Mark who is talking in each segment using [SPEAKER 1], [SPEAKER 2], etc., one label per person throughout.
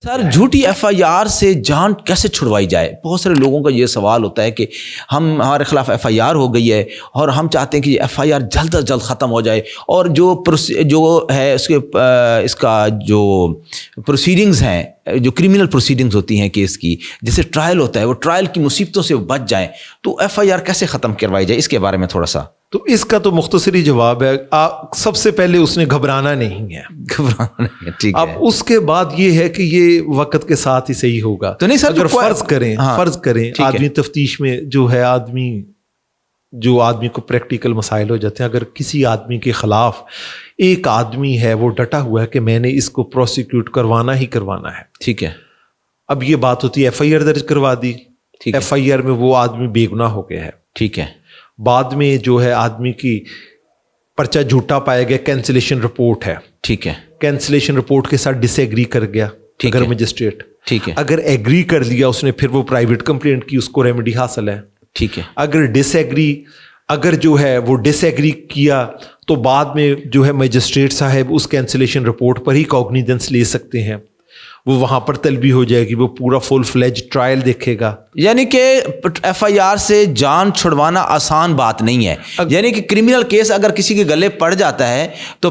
[SPEAKER 1] سر جھوٹی F I R سے جان کیسے چھڑوائی جائے؟ بہت سارے لوگوں کا یہ سوال ہوتا ہے کہ ہمارے خلاف ایف آئی آر ہو گئی ہے اور ہم چاہتے ہیں کہ یہ ایف آئی آر جلد از جلد ختم ہو جائے، اور جو ہے اس کا جو پروسیڈنگز ہیں، جو کریمنل پروسیڈنگز ہوتی ہیں کیس کی، جیسے ٹرائل ہوتا ہے، وہ ٹرائل کی مصیبتوں سے بچ جائیں، تو ایف آئی آر کیسے ختم کروائی جائے؟ اس کے بارے میں تھوڑا سا۔
[SPEAKER 2] تو اس کا تو مختصری جواب ہے، سب سے پہلے اس نے گھبرانا نہیں ہے،
[SPEAKER 1] گھبرانا نہیں ہے، ٹھیک ہے۔
[SPEAKER 2] اب اس کے بعد یہ ہے کہ یہ وقت کے ساتھ ہی صحیح ہوگا۔
[SPEAKER 1] تو نہیں سر،
[SPEAKER 2] اگر فرض کریں آدمی تفتیش میں جو ہے آدمی کو پریکٹیکل مسائل ہو جاتے ہیں، اگر کسی آدمی کے خلاف ایک آدمی ہے وہ ڈٹا ہوا ہے کہ میں نے اس کو پروسیکیوٹ کروانا ہی کروانا ہے،
[SPEAKER 1] ٹھیک ہے،
[SPEAKER 2] اب یہ بات ہوتی ہے ایف آئی آر درج کروا دی، ایف آئی آر میں وہ آدمی بے گناہ ہو گیا ہے،
[SPEAKER 1] ٹھیک ہے،
[SPEAKER 2] بعد میں جو ہے آدمی کی پرچہ جھوٹا پایا گیا، کینسلیشن رپورٹ ہے،
[SPEAKER 1] ٹھیک ہے،
[SPEAKER 2] کینسلیشن رپورٹ کے ساتھ ڈس ایگری کر گیا اگر مجسٹریٹ،
[SPEAKER 1] ٹھیک ہے،
[SPEAKER 2] اگر ایگری کر لیا اس نے، پھر وہ پرائیویٹ کمپلینٹ کی، اس کو ریمیڈی حاصل ہے،
[SPEAKER 1] ٹھیک ہے۔
[SPEAKER 2] اگر اگر جو ہے وہ ڈس ایگری کیا تو بعد میں جو ہے مجسٹریٹ صاحب اس کینسلیشن رپورٹ پر ہی کوگنیزنس لے سکتے ہیں، وہ وہاں پر طلبی ہو جائے گی، وہ پورا فل فلیج ٹرائل دیکھے گا۔
[SPEAKER 1] یعنی کہ ایف آئی آر سے جان چھڑوانا آسان بات نہیں ہے، یعنی کہ کریمنل کیس اگر کسی کے گلے پڑ جاتا ہے تو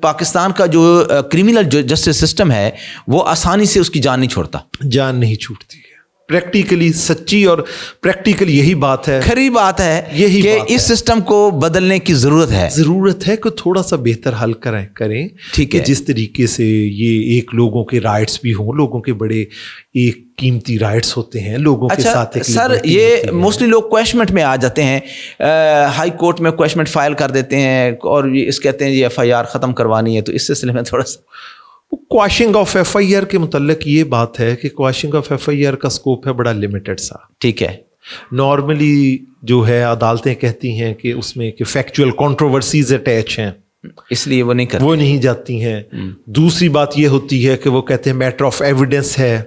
[SPEAKER 1] پاکستان کا جو کریمنل جسٹس سسٹم ہے وہ آسانی سے اس کی جان نہیں چھوڑتا،
[SPEAKER 2] جان نہیں چھوٹتی ہے۔ پریکٹیکلی سچی اور پریکٹیکل یہی بات ہے،
[SPEAKER 1] کھری بات ہے
[SPEAKER 2] یہی
[SPEAKER 1] کہ
[SPEAKER 2] بات
[SPEAKER 1] اس سسٹم کو بدلنے کی ضرورت ہے
[SPEAKER 2] کہ تھوڑا سا بہتر حل کریں،
[SPEAKER 1] ٹھیک ہے،
[SPEAKER 2] جس طریقے سے یہ ایک لوگوں کے رائٹس بھی ہوں، لوگوں کے بڑے ایک قیمتی رائٹس ہوتے ہیں، لوگوں کے ساتھ۔
[SPEAKER 1] سر یہ موسٹلی لوگ کویشمنٹ میں آ جاتے ہیں، ہائی کورٹ میں کویشمنٹ فائل کر دیتے ہیں اور اس کہتے ہیں یہ ایف آئی آر ختم کروانی ہے، تو اس سلسلے میں تھوڑا سا
[SPEAKER 2] کواشنگ آف ایف آئی آر کے متعلق یہ بات ہے کہ کواشنگ آف ایف آئی آر کا سکوپ ہے بڑا لمیٹڈ سا،
[SPEAKER 1] ٹھیک ہے۔
[SPEAKER 2] نارملی جو ہے عدالتیں کہتی ہیں کہ اس میں کہ فیکچوئل کنٹروورسیز اٹیچ ہیں،
[SPEAKER 1] اس لیے وہ نہیں
[SPEAKER 2] جاتی ہیں۔ دوسری بات یہ ہوتی ہے کہ وہ کہتے ہیں میٹر آف ایویڈنس ہے،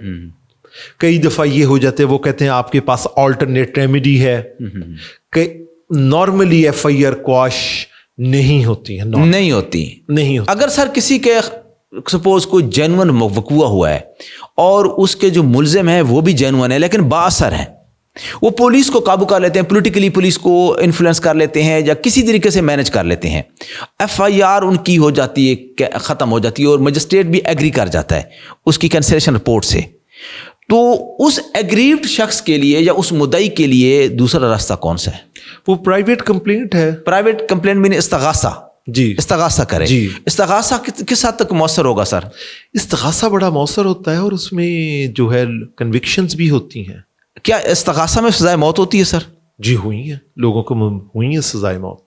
[SPEAKER 2] کئی دفعہ یہ ہو جاتے ہیں وہ کہتے ہیں آپ کے پاس آلٹرنیٹ ریمیڈی ہے، کہ normally F I R quash نہیں ہوتی ہے،
[SPEAKER 1] نہیں ہوتی۔ اگر سر کسی کے سپوز کوئی جینون وقوع ہوا ہے اور اس کے جو ملزم ہیں وہ بھی جینون ہے لیکن بااثر ہیں، وہ پولیس کو قابو کر لیتے ہیں، پولیٹیکلی پولیس کو انفلوئنس کر لیتے ہیں یا کسی طریقے سے مینج کر لیتے ہیں، ایف آئی آر ان کی ہو جاتی ہے، ختم ہو جاتی ہے، اور مجسٹریٹ بھی ایگری کر جاتا ہے اس کی کینسلیشن رپورٹ سے، تو اس ایگریوڈ شخص کے لیے یا اس مدعی کے لیے دوسرا راستہ کون سا ہے؟
[SPEAKER 2] وہ پرائیویٹ کمپلینٹ ہے۔
[SPEAKER 1] پرائیویٹ کمپلینٹ میں استغاثہ، استغاثہ کرے، استغاثہ کس حد تک مؤثر ہوگا سر؟
[SPEAKER 2] استغاثہ بڑا مؤثر ہوتا ہے اور اس میں جو ہے کنوکشنز بھی ہوتی ہیں۔
[SPEAKER 1] کیا استغاثہ میں سزائے موت ہوتی ہے سر؟
[SPEAKER 2] جی ہوئی ہیں، لوگوں کو ہوئی ہیں سزائے موت۔